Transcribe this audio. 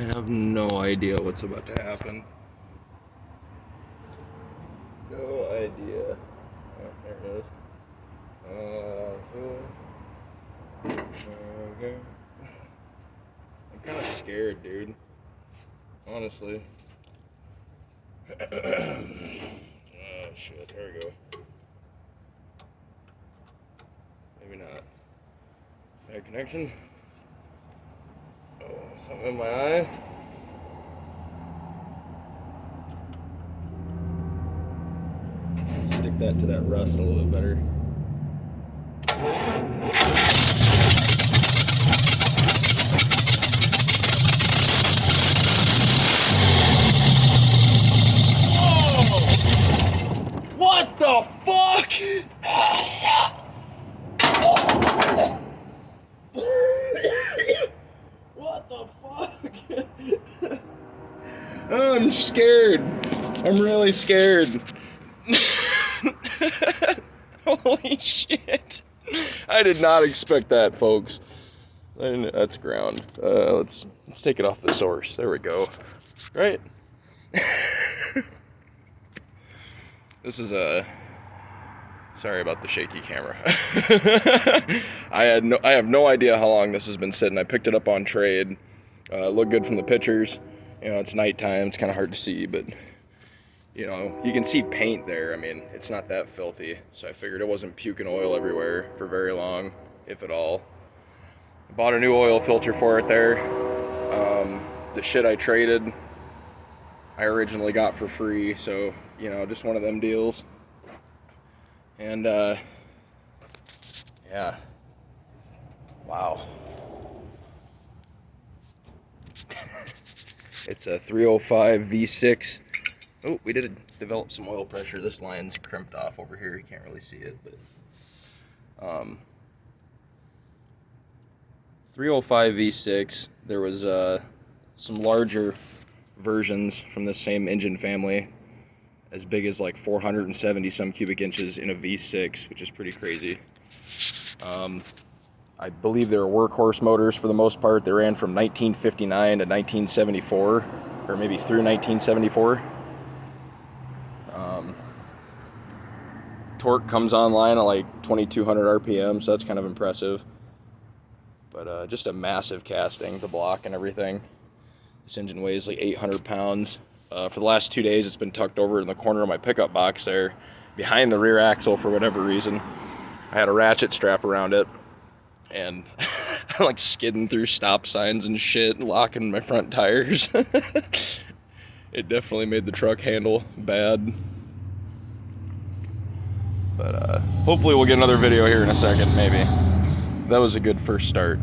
I have no idea what's about to happen. No idea. Oh, there it is. Okay. I'm kind of scared, dude. Honestly. Oh, shit. There we go. Maybe not. Bad connection. Oh, something in my eye. Stick that to that rust a little bit better. What the fuck? What the fuck? I'm scared. I'm really scared. Holy shit. I did not expect that, folks. That's ground. Let's take it off the source. There we go. Right? This is sorry about the shaky camera. I have no idea how long this has been sitting. I picked it up on trade. It looked good from the pictures. You know, it's nighttime. It's kind of hard to see, but you know, you can see paint there. I mean, it's not that filthy. So I figured it wasn't puking oil everywhere for very long, if at all. I bought a new oil filter for it there. The shit I traded, I originally got for free. So, you know, just one of them deals. And, yeah. Wow. It's a 305 V6. Oh, we did develop some oil pressure. This line's crimped off over here. You can't really see it, but 305 V6. There was some larger versions from the same engine family, as big as like 470 some cubic inches in a V6, which is pretty crazy. I believe they were workhorse motors for the most part. They ran from 1959 to 1974, or maybe through 1974. Torque comes online at like 2200 RPM, so that's kind of impressive. But just a massive casting, the block and everything. This engine weighs like 800 pounds. For the last 2 days, it's been tucked over in the corner of my pickup box there, behind the rear axle for whatever reason. I had a ratchet strap around it, and I'm like skidding through stop signs and shit, locking my front tires. It definitely made the truck handle bad. But hopefully we'll get another video here in a second, maybe. That was a good first start.